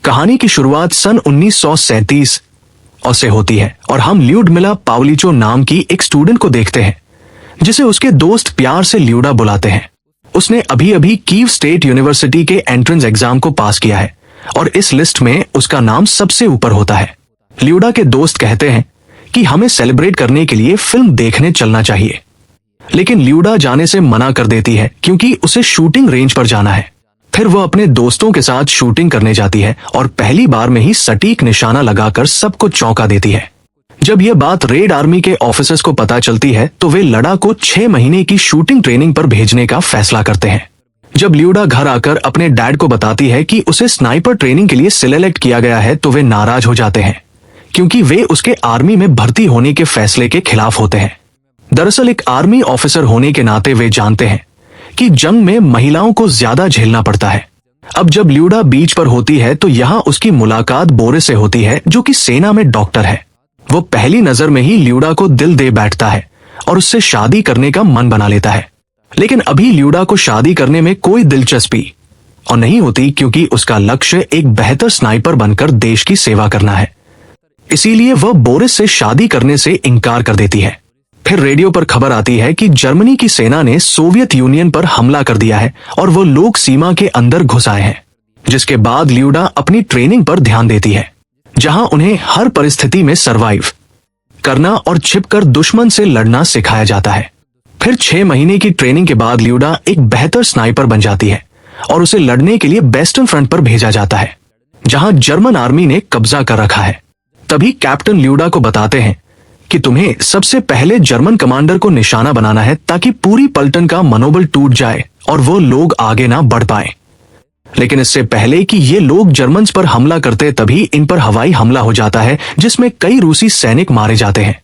कहानी की शुरुआत सन 1937 से होती है और हम ल्यूडमिला पावलिचो नाम की एक स्टूडेंट को देखते हैं जिसे उसके दोस्त प्यार से ल्यूडा बुलाते हैं। उसने अभी अभी कीव स्टेट यूनिवर्सिटी के एंट्रेंस एग्जाम को पास किया है और इस लिस्ट में उसका नाम सबसे ऊपर होता है। ल्यूडा के दोस्त कहते हैं कि हमें सेलिब्रेट करने के लिए फिल्म देखने चलना चाहिए, लेकिन ल्यूडा जाने से मना कर देती है क्योंकि उसे शूटिंग रेंज पर जाना है। फिर वह अपने दोस्तों के साथ शूटिंग करने जाती है और पहली बार में ही सटीक निशाना लगाकर सबको चौंका देती है। जब यह बात रेड आर्मी के ऑफिसर्स को पता चलती है तो वे लड़ा को 6 महीने की शूटिंग ट्रेनिंग पर भेजने का फैसला करते हैं। जब ल्यूडा घर आकर अपने डैड को बताती है कि उसे स्नाइपर ट्रेनिंग के लिए सिलेक्ट किया गया है तो वे नाराज हो जाते हैं क्योंकि वे उसके आर्मी में भर्ती होने के फैसले के खिलाफ होते हैं। दरअसल एक आर्मी ऑफिसर होने के नाते वे जानते हैं कि जंग में महिलाओं को ज्यादा झेलना पड़ता है। अब जब ल्यूडा बीच पर होती है तो यहाँ उसकी मुलाकात बोरिस से होती है जो कि सेना में डॉक्टर है। वो पहली नजर में ही ल्यूडा को दिल दे बैठता है और उससे शादी करने का मन बना लेता है। लेकिन अभी ल्यूडा को शादी करने में कोई दिलचस्पी और नहीं होती क्योंकि उसका लक्ष्य एक बेहतर स्नाइपर बनकर देश की सेवा करना है। इसीलिए वह बोरिस से शादी करने से इनकार कर देती है। फिर रेडियो पर खबर आती है कि जर्मनी की सेना ने सोवियत यूनियन पर हमला कर दिया है और वो लोग सीमा के अंदर घुस आए हैं, जिसके बाद ल्यूडा अपनी ट्रेनिंग पर ध्यान देती है जहां उन्हें हर परिस्थिति में सरवाइव करना और छिपकर दुश्मन से लड़ना सिखाया जाता है। फिर 6 महीने की ट्रेनिंग के बाद ल्यूडा एक बेहतर स्नाइपर बन जाती है और उसे लड़ने के लिए वेस्टर्न फ्रंट पर भेजा जाता है जहां जर्मन आर्मी ने कब्जा कर रखा है। तभी कैप्टन ल्यूडा को बताते हैं कि तुम्हें सबसे पहले जर्मन कमांडर को निशाना बनाना है ताकि पूरी पलटन का मनोबल टूट जाए और वो लोग आगे ना बढ़ पाए। लेकिन इससे पहले कि ये लोग जर्मन्स पर हमला करते तभी इन पर हवाई हमला हो जाता है जिसमें कई रूसी सैनिक मारे जाते हैं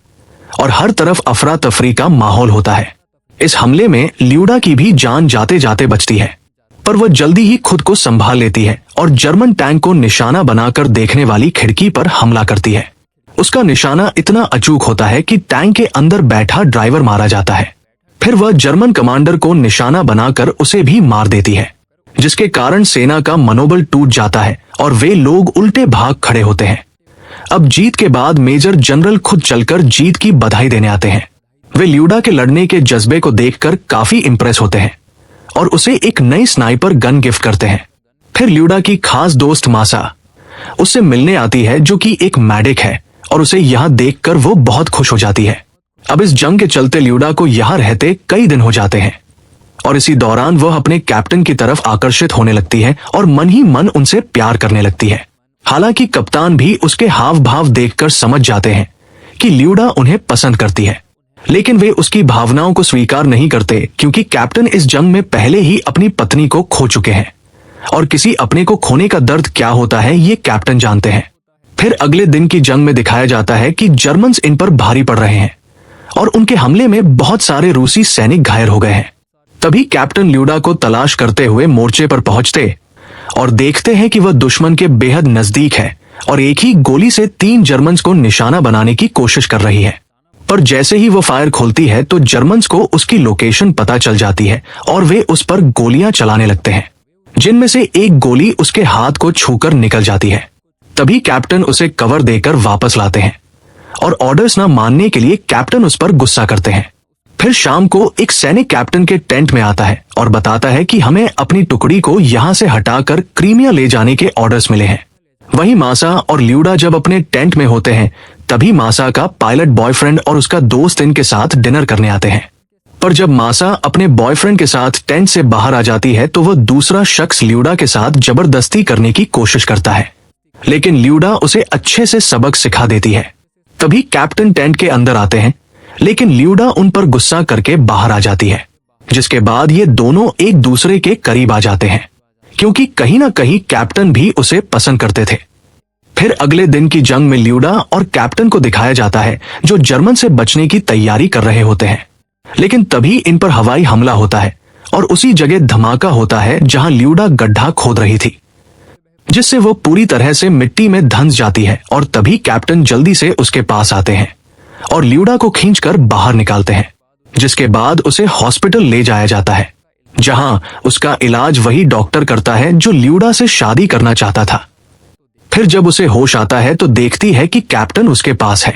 और हर तरफ अफरा तफरी का माहौल होता है। इस हमले में ल्यूडा की भी जान जाते जाते बचती है, पर वह जल्दी ही खुद को संभाल लेती है और जर्मन टैंक को निशाना बनाकर देखने वाली खिड़की पर हमला करती है। उसका निशाना इतना अचूक होता है कि टैंक के अंदर बैठा ड्राइवर मारा जाता है। फिर वह जर्मन कमांडर को निशाना बनाकर उसे भी मार देती है, जिसके कारण सेना का मनोबल टूट जाता है और वे लोग उल्टे भाग खड़े होते हैं। अब जीत के बाद मेजर जनरल खुद चलकर जीत की बधाई देने आते हैं। वे ल्यूडा के लड़ने के जज्बे को देखकर काफी इंप्रेस होते हैं और उसे एक नई स्नाइपर गन गिफ्ट करते हैं। फिर ल्यूडा की खास दोस्त मासा उससे मिलने आती है जो कि एक मेडिक है और उसे यहाँ देखकर वो बहुत खुश हो जाती है। अब इस जंग के चलते ल्यूडा को यहाँ रहते कई दिन हो जाते हैं और इसी दौरान वह अपने कैप्टन की तरफ आकर्षित होने लगती है और मन ही मन उनसे प्यार करने लगती है। हालांकि कप्तान भी उसके हाव भाव देखकर समझ जाते हैं कि ल्यूडा उन्हें पसंद करती है, लेकिन वे उसकी भावनाओं को स्वीकार नहीं करते क्योंकि कैप्टन इस जंग में पहले ही अपनी पत्नी को खो चुके हैं और किसी अपने को खोने का दर्द क्या होता है ये कैप्टन जानते हैं। फिर अगले दिन की जंग में दिखाया जाता है कि जर्मन्स इन पर भारी पड़ रहे हैं और उनके हमले में बहुत सारे रूसी सैनिक घायल हो गए हैं। तभी कैप्टन ल्यूडा को तलाश करते हुए मोर्चे पर पहुंचते और देखते हैं कि वह दुश्मन के बेहद नजदीक है और एक ही गोली से 3 जर्मन्स को निशाना बनाने की कोशिश कर रही है। पर जैसे ही वो फायर खोलती है तो जर्मन्स को उसकी लोकेशन पता चल जाती है और वे उस पर गोलियां चलाने लगते हैं, जिनमें से एक गोली उसके हाथ को छूकर निकल जाती है। तभी कैप्टन उसे कवर देकर वापस लाते हैं और ऑर्डर्स न मानने के लिए कैप्टन उस पर गुस्सा करते हैं। फिर शाम को एक सैनिक कैप्टन के टेंट में आता है और बताता है कि हमें अपनी टुकड़ी को यहाँ से हटाकर क्रीमिया ले जाने के ऑर्डर्स मिले हैं। वहीं मासा और ल्यूडा जब अपने टेंट में होते हैं तभी मासा का पायलट बॉयफ्रेंड और उसका दोस्त इनके साथ डिनर करने आते हैं। पर जब मासा अपने बॉयफ्रेंड के साथ टेंट से बाहर आ जाती है तो वह दूसरा शख्स ल्यूडा के साथ जबरदस्ती करने की कोशिश करता है, लेकिन ल्यूडा उसे अच्छे से सबक सिखा देती है। तभी कैप्टन टेंट के अंदर आते हैं, लेकिन ल्यूडा उन पर गुस्सा करके बाहर आ जाती है, जिसके बाद ये दोनों एक दूसरे के करीब आ जाते हैं क्योंकि कहीं ना कहीं कैप्टन भी उसे पसंद करते थे। फिर अगले दिन की जंग में ल्यूडा और कैप्टन को दिखाया जाता है जो जर्मन से बचने की तैयारी कर रहे होते हैं, लेकिन तभी इन पर हवाई हमला होता है और उसी जगह धमाका होता है जहां ल्यूडा गड्ढा खोद रही थी, जिससे वो पूरी तरह से मिट्टी में धंस जाती है। और तभी कैप्टन जल्दी से उसके पास आते हैं और ल्यूडा को खींचकर बाहर निकालते हैं, जिसके बाद उसे हॉस्पिटल ले जाया जाता है जहां उसका इलाज वही डॉक्टर करता है जो ल्यूडा से शादी करना चाहता था। फिर जब उसे होश आता है तो देखती है कि कैप्टन उसके पास है।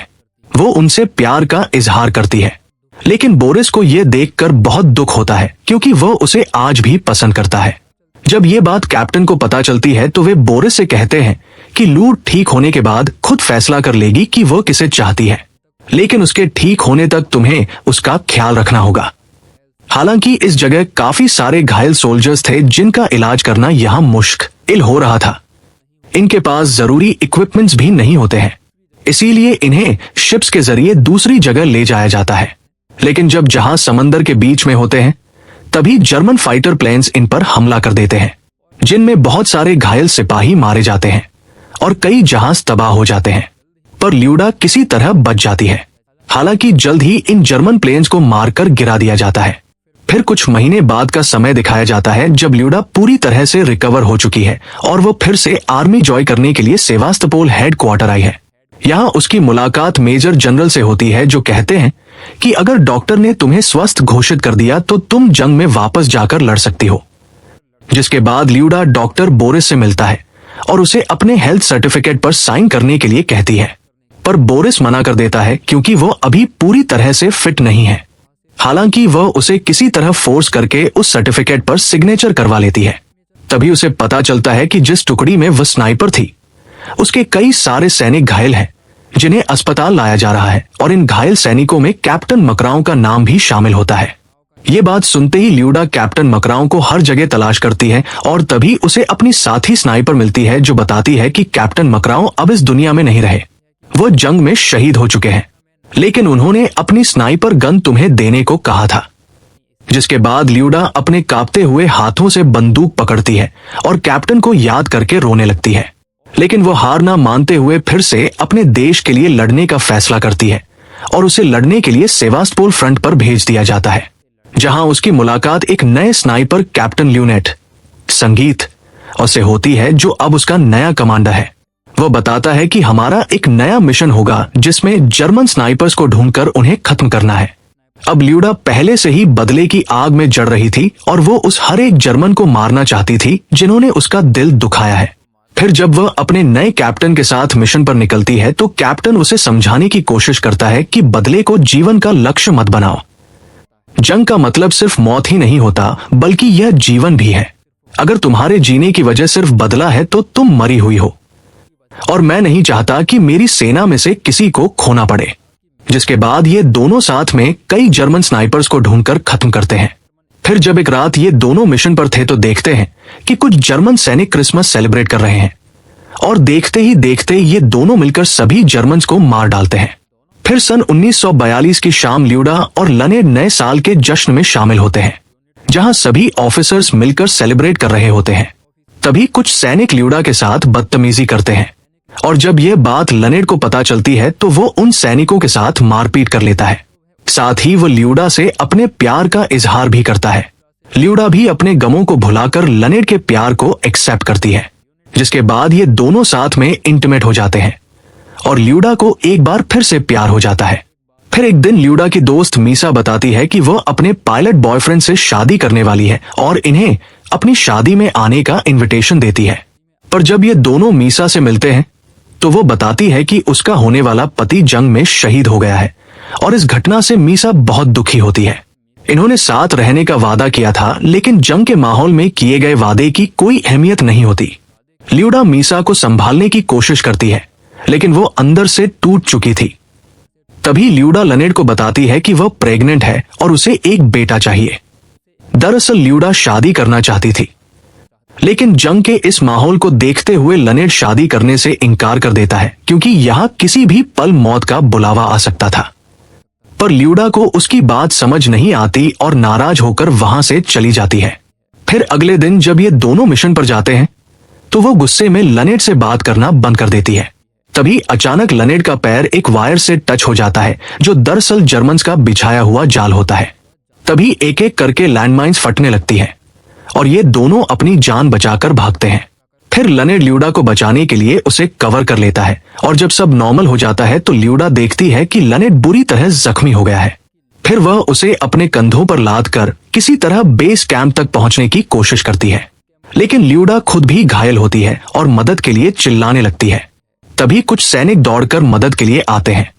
वो उनसे प्यार का इजहार करती है, लेकिन बोरिस को यह देखकर बहुत दुख होता है क्योंकि वो उसे आज भी पसंद करता है। जब ये बात कैप्टन को पता चलती है तो वे बोरिस से कहते हैं कि लूड ठीक होने के बाद खुद फैसला कर लेगी कि वो किसे चाहती है, लेकिन उसके ठीक होने तक तुम्हें उसका ख्याल रखना होगा। हालांकि इस जगह काफी सारे घायल सोल्जर्स थे जिनका इलाज करना यहाँ मुश्किल हो रहा था। इनके पास जरूरी इक्विपमेंट्स भी नहीं होते हैं, इसीलिए इन्हें शिप्स के जरिए दूसरी जगह ले जाया जाता है। लेकिन जब जहाज समंदर के बीच में होते हैं तभी जर्मन फाइटर प्लेन्स इन पर हमला कर देते हैं, जिनमें बहुत सारे घायल सिपाही मारे जाते हैं और कई जहाज तबाह हो जाते हैं। पर ल्यूडा किसी तरह बच जाती है। हालांकि जल्द ही इन जर्मन प्लेन्स को मारकर गिरा दिया जाता है। फिर कुछ महीने बाद का समय दिखाया जाता है जब ल्यूडा पूरी तरह से रिकवर हो चुकी है और वो फिर से आर्मी ज्वाइन करने के लिए सेवास्तोपोल हेडक्वार्टर आई है। यहाँ उसकी मुलाकात मेजर जनरल से होती है, जो कहते हैं कि अगर डॉक्टर ने तुम्हें स्वस्थ घोषित कर दिया तो तुम जंग में वापस जाकर लड़ सकती हो। जिसके बाद ल्यूडा डॉक्टर बोरिस से मिलता है और उसे अपने हेल्थ सर्टिफिकेट पर साइन करने के लिए कहती है, पर बोरिस मना कर देता है क्योंकि वो अभी पूरी तरह से फिट नहीं है। हालांकि वह उसे किसी तरह फोर्स करके उस सर्टिफिकेट पर सिग्नेचर करवा लेती है। तभी उसे पता चलता है कि जिस टुकड़ी में वह स्नाइपर थी उसके कई सारे सैनिक घायल हैं, जिन्हें अस्पताल लाया जा रहा है और इन घायल सैनिकों में कैप्टन मकराओं का नाम भी शामिल होता है। ये बात सुनते ही ल्यूडा कैप्टन मकराओं को हर जगह तलाश करती है और तभी उसे अपनी साथी स्नाइपर मिलती है, जो बताती है कि कैप्टन मकराओं अब इस दुनिया में नहीं रहे, वो जंग में शहीद हो चुके हैं, लेकिन उन्होंने अपनी स्नाइपर गन तुम्हें देने को कहा था। जिसके बाद ल्यूडा अपने कांपते हुए हाथों से बंदूक पकड़ती है और कैप्टन को याद करके रोने लगती है, लेकिन वो हार ना मानते हुए फिर से अपने देश के लिए लड़ने का फैसला करती है और उसे लड़ने के लिए सेवास्तोपोल फ्रंट पर भेज दिया जाता है, जहां उसकी मुलाकात एक नए स्नाइपर कैप्टन ल्यूनेट संगीत और से होती है, जो अब उसका नया कमांडर है। वो बताता है कि हमारा एक नया मिशन होगा जिसमें जर्मन स्नाइपर्स को ढूंढकर उन्हें खत्म करना है। अब ल्यूडा पहले से ही बदले की आग में जड़ रही थी और वो उस हर एक जर्मन को मारना चाहती थी जिन्होंने उसका दिल दुखाया है। फिर जब वह अपने नए कैप्टन के साथ मिशन पर निकलती है तो कैप्टन उसे समझाने की कोशिश करता है कि बदले को जीवन का लक्ष्य मत बनाओ। जंग का मतलब सिर्फ मौत ही नहीं होता, बल्कि यह जीवन भी है। अगर तुम्हारे जीने की वजह सिर्फ बदला है तो तुम मरी हुई हो, और मैं नहीं चाहता कि मेरी सेना में से किसी को खोना पड़े। जिसके बाद ये दोनों साथ में कई जर्मन स्नाइपर्स को ढूंढकर खत्म करते हैं। फिर जब एक रात ये दोनों मिशन पर थे तो देखते हैं कि कुछ जर्मन सैनिक क्रिसमस सेलिब्रेट कर रहे हैं, और देखते ही देखते ये दोनों मिलकर सभी जर्मन्स को मार डालते हैं। फिर सन 1942 की शाम ल्यूडा और लनेड नए साल के जश्न में शामिल होते हैं, जहां सभी ऑफिसर्स मिलकर सेलिब्रेट कर रहे होते हैं। तभी कुछ सैनिक ल्यूडा के साथ बदतमीजी करते हैं, और जब यह बात लनेड को पता चलती है तो वो उन सैनिकों के साथ मारपीट कर लेता है। साथ ही वो ल्यूडा से अपने प्यार का इजहार भी करता है। ल्यूडा भी अपने गमों को भुलाकर लनेड के प्यार को एक्सेप्ट करती है, जिसके बाद ये दोनों साथ में इंटीमेट हो जाते हैं और ल्यूडा को एक बार फिर से प्यार हो जाता है। फिर एक दिन ल्यूडा की दोस्त मीसा बताती है कि वह अपने पायलट बॉयफ्रेंड से शादी करने वाली है और इन्हें अपनी शादी में आने का इनविटेशन देती है। पर जब ये दोनों मीसा से मिलते हैं तो वो बताती है कि उसका होने वाला पति जंग में शहीद हो गया है, और इस घटना से मीसा बहुत दुखी होती है। इन्होंने साथ रहने का वादा किया था, लेकिन जंग के माहौल में किए गए वादे की कोई अहमियत नहीं होती। ल्यूडा मीसा को संभालने की कोशिश करती है, लेकिन वो अंदर से टूट चुकी थी। तभी ल्यूडा लनेड को बताती है कि वह प्रेग्नेंट है और उसे एक बेटा चाहिए। दरअसल ल्यूडा शादी करना चाहती थी, लेकिन जंग के इस माहौल को देखते हुए लनेड शादी करने से इनकार कर देता है, क्योंकि यहाँ किसी भी पल मौत का बुलावा आ सकता था। पर ल्यूडा को उसकी बात समझ नहीं आती और नाराज होकर वहां से चली जाती है। फिर अगले दिन जब ये दोनों मिशन पर जाते हैं तो वो गुस्से में लनेड से बात करना बंद कर देती है। तभी अचानक लनेड का पैर एक वायर से टच हो जाता है, जो दरअसल जर्मन्स का बिछाया हुआ जाल होता है। तभी एक एक करके लैंडमाइंस फटने लगती है और ये दोनों अपनी जान बचाकर भागते हैं। फिर लनेड ल्यूडा को बचाने के लिए उसे कवर कर लेता है, और जब सब नॉर्मल हो जाता है तो ल्यूडा देखती है कि लनेड बुरी तरह जख्मी हो गया है। फिर वह उसे अपने कंधों पर लाद कर किसी तरह बेस कैंप तक पहुंचने की कोशिश करती है। लेकिन ल्यूडा खुद भी घायल होती है और मदद के लिए चिल्लाने लगती है। तभी कुछ सैनिक दौड़कर मदद के लिए आते हैं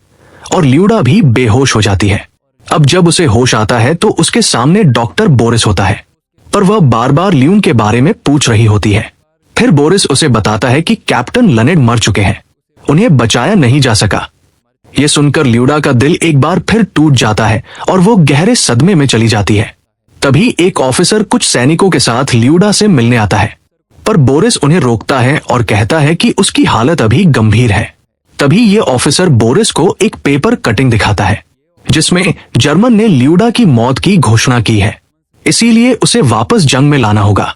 और ल्यूडा भी बेहोश हो जाती है। अब जब उसे होश आता है तो उसके सामने डॉक्टर बोरिस होता है, पर वह बार बार ल्यून के बारे में पूछ रही होती है। फिर बोरिस उसे बताता है कि कैप्टन लनेड मर चुके हैं, उन्हें बचाया नहीं जा सका। यह सुनकर ल्यूडा का दिल एक बार फिर टूट जाता है और वो गहरे सदमे में चली जाती है। तभी एक ऑफिसर कुछ सैनिकों के साथ ल्यूडा से मिलने आता है, पर बोरिस उन्हें रोकता है और कहता है कि उसकी हालत अभी गंभीर है। तभी ये ऑफिसर बोरिस को एक पेपर कटिंग दिखाता है जिसमें जर्मन ने ल्यूडा की मौत की घोषणा की है, इसीलिए उसे वापस जंग में लाना होगा।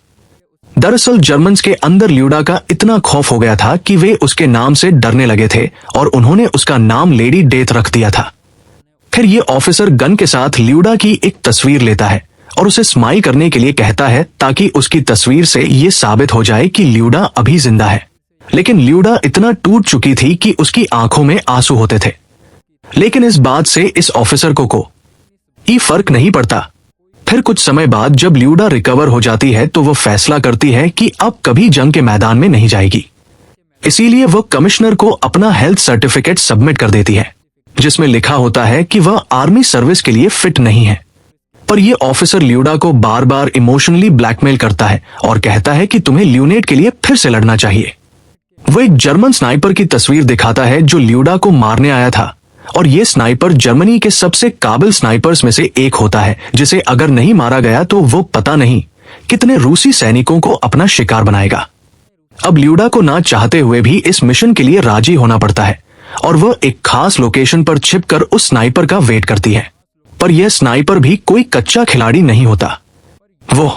दरअसल जर्मन्स के अंदर ल्यूडा का इतना खौफ हो गया था कि वे उसके नाम से डरने लगे थे और उन्होंने उसका नाम लेडी डेथ रख दिया था। फिर ये ऑफिसर गन के साथ ल्यूडा की एक तस्वीर लेता है और उसे स्माइल करने के लिए कहता है ताकि उसकी तस्वीर से ये साबित हो जाए कि ल्यूडा अभी जिंदा है। लेकिन ल्यूडा इतना टूट चुकी थी कि उसकी आंखों में आंसू होते थे। लेकिन इस बात से इस ऑफिसर को कोई फर्क नहीं पड़ता। फिर कुछ समय बाद जब ल्यूडा रिकवर हो जाती है तो वो फैसला करती है कि अब कभी जंग के मैदान में नहीं जाएगी। इसीलिए वो कमिश्नर को अपना हेल्थ सर्टिफिकेट सबमिट कर देती है जिसमें लिखा होता है कि वह आर्मी सर्विस के लिए फिट नहीं है। पर यह ऑफिसर ल्यूडा को बार बार इमोशनली ब्लैकमेल करता है और कहता है कि तुम्हें ल्यूनेट के लिए फिर से लड़ना चाहिए। वो एक जर्मन स्नाइपर की तस्वीर दिखाता है जो ल्यूडा को मारने आया था और ये स्नाइपर जर्मनी के सबसे काबिल स्नाइपर्स में से एक होता है जिसे अगर नहीं मारा गया तो वो पता नहीं कितने रूसी सैनिकों को अपना शिकार बनाएगा। अब ल्यूडा को ना चाहते हुए भी इस मिशन के लिए राजी होना पड़ता है और वह एक खास लोकेशन पर छिपकर उस स्नाइपर का वेट करती है। पर यह स्नाइपर भी कोई कच्चा खिलाड़ी नहीं होता। वो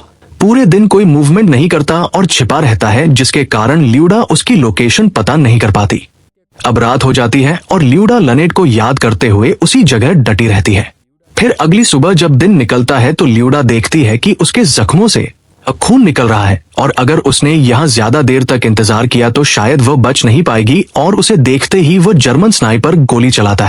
पूरे दिन कोई मूवमेंट नहीं करता और छिपा रहता है जिसके कारण ल्यूडा उसकी लोकेशन पता नहीं कर पाती। अब रात हो जाती है और ल्यूडा लनेट को याद करते हुए उसी जगह डटी रहती है। फिर अगली सुबह जब दिन निकलता है तो ल्यूडा देखती है कि उसके जख्मों से खून निकल रहा है और अगर उसने यहाँ ज्यादा देर तक इंतजार किया तो शायद वह बच नहीं पाएगी। और उसे देखते ही वो जर्मन स्नाइपर गोली चलाता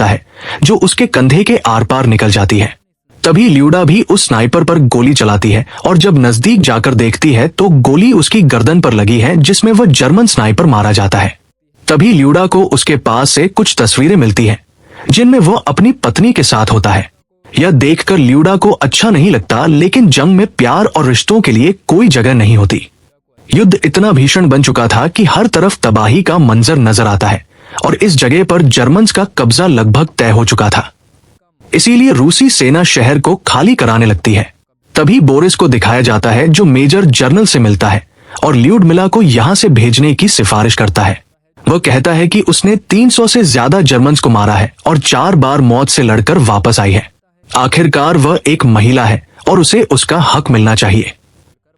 है जो उसके कंधे के आर पार निकल जाती है। तभी ल्यूडा भी उस स्नाइपर पर गोली चलाती है और जब नजदीक जाकर देखती है तो गोली उसकी गर्दन पर लगी है जिसमें वह जर्मन स्नाइपर मारा जाता है। तभी ल्यूडा को उसके पास से कुछ तस्वीरें मिलती हैं जिनमें वह अपनी पत्नी के साथ होता है। यह देखकर ल्यूडा को अच्छा नहीं लगता, लेकिन जंग में प्यार और रिश्तों के लिए कोई जगह नहीं होती। युद्ध इतना भीषण बन चुका था कि हर तरफ तबाही का मंजर नजर आता है और इस जगह पर जर्मन्स का कब्जा लगभग तय हो चुका था। इसीलिए रूसी सेना शहर को खाली कराने लगती है। तभी बोरिस को दिखाया जाता है जो मेजर जनरल से मिलता है और ल्यूडमिला को यहाँ से भेजने की सिफारिश करता है। वह कहता है कि उसने 300 से ज्यादा जर्मन्स को मारा है और 4 बार मौत से लड़कर वापस आई है। आखिरकार वह एक महिला है और उसे उसका हक मिलना चाहिए।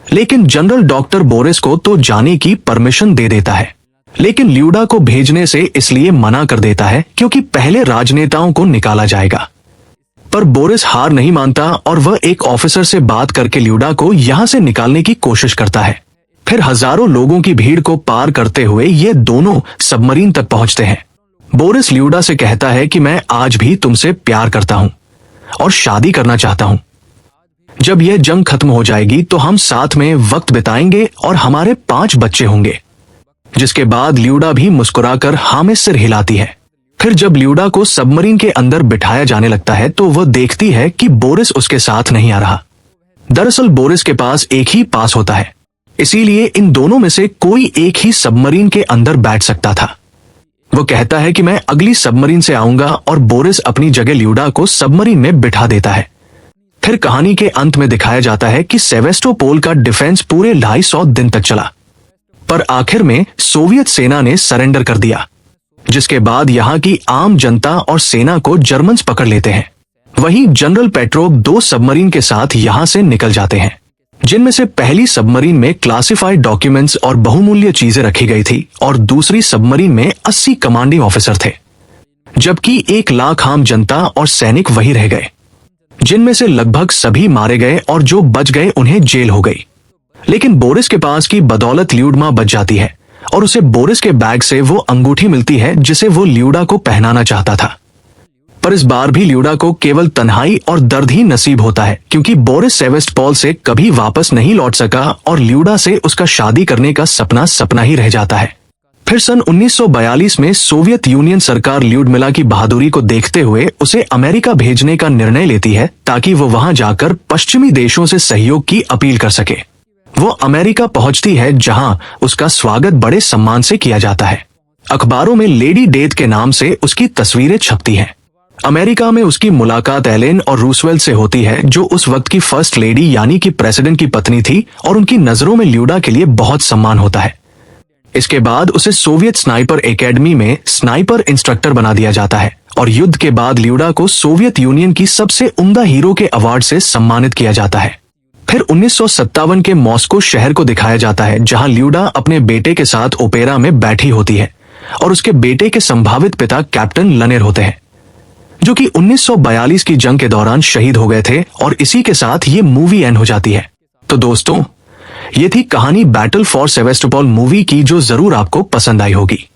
लेकिन जनरल डॉक्टर बोरिस को तो जाने की परमिशन दे देता है, लेकिन ल्यूडा को भेजने से इसलिए मना कर देता है क्योंकि पहले राजनेताओं को निकाला जाएगा। पर बोरिस हार नहीं मानता और वह एक ऑफिसर से बात करके ल्यूडा को यहाँ से निकालने की कोशिश करता है। फिर हजारों लोगों की भीड़ को पार करते हुए ये दोनों सबमरीन तक पहुंचते हैं। बोरिस ल्यूडा से कहता है कि मैं आज भी तुमसे प्यार करता हूं और शादी करना चाहता हूं। जब यह जंग खत्म हो जाएगी तो हम साथ में वक्त बिताएंगे और हमारे 5 बच्चे होंगे। जिसके बाद ल्यूडा भी मुस्कुराकर हाँ में सिर हिलाती है। फिर जब ल्यूडा को सबमरीन के अंदर बिठाया जाने लगता है तो वह देखती है कि बोरिस उसके साथ नहीं आ रहा। दरअसल बोरिस के पास एक ही पास होता है, इसीलिए इन दोनों में से कोई एक ही सबमरीन के अंदर बैठ सकता था। वो कहता है कि मैं अगली सबमरीन से आऊंगा और बोरिस अपनी जगह ल्यूडा को सबमरीन में बिठा देता है। फिर कहानी के अंत में दिखाया जाता है कि सेवेस्टोपोल का डिफेंस पूरे 250 दिन तक चला, पर आखिर में सोवियत सेना ने सरेंडर कर दिया, जिसके बाद यहाँ की आम जनता और सेना को जर्मन्स पकड़ लेते हैं। वहीं जनरल पेट्रोव 2 सबमरीन के साथ यहाँ से निकल जाते हैं, जिनमें से पहली सबमरीन में क्लासिफाइड डॉक्यूमेंट्स और बहुमूल्य चीजें रखी गई थी और दूसरी सबमरीन में 80 कमांडिंग ऑफिसर थे, जबकि 1 लाख आम जनता और सैनिक वही रह गए, जिनमें से लगभग सभी मारे गए और जो बच गए उन्हें जेल हो गई। लेकिन बोरिस के पास की बदौलत ल्यूडमा बच जाती है और उसे बोरिस के बैग से वो अंगूठी मिलती है जिसे वो ल्यूडा को पहनाना चाहता था। पर इस बार भी ल्यूडा को केवल तन्हाई और दर्द ही नसीब होता है, क्योंकि बोरिस सेवेस्टोपोल से कभी वापस नहीं लौट सका और ल्यूडा से उसका शादी करने का सपना सपना ही रह जाता है। फिर सन 1942 में सोवियत यूनियन सरकार ल्यूडमिला की बहादुरी को देखते हुए उसे अमेरिका भेजने का निर्णय लेती है, ताकि वो वहां जाकर पश्चिमी देशों से सहयोग की अपील कर सके। वो अमेरिका पहुंचती है, जहां उसका स्वागत बड़े सम्मान से किया जाता है। अखबारों में लेडी डेथ के नाम से उसकी तस्वीरें छपती हैं। अमेरिका में उसकी मुलाकात एलेन और रूसवेल्ट से होती है, जो उस वक्त की फर्स्ट लेडी यानी कि प्रेसिडेंट की पत्नी थी, और उनकी नजरों में ल्यूडा के लिए बहुत सम्मान होता है। इसके बाद उसे सोवियत स्नाइपर एकेडमी में स्नाइपर इंस्ट्रक्टर बना दिया जाता है और युद्ध के बाद ल्यूडा को सोवियत यूनियन की सबसे उम्दा हीरो के अवार्ड से सम्मानित किया जाता है। फिर 1957 के मॉस्को शहर को दिखाया जाता है, जहां ल्यूडा अपने बेटे के साथ ओपेरा में बैठी होती है और उसके बेटे के संभावित पिता कैप्टन लनेर होते हैं, जो कि 1942 की जंग के दौरान शहीद हो गए थे, और इसी के साथ ये मूवी एंड हो जाती है। तो दोस्तों, ये थी कहानी बैटल फॉर सेवेस्टोपोल मूवी की, जो जरूर आपको पसंद आई होगी।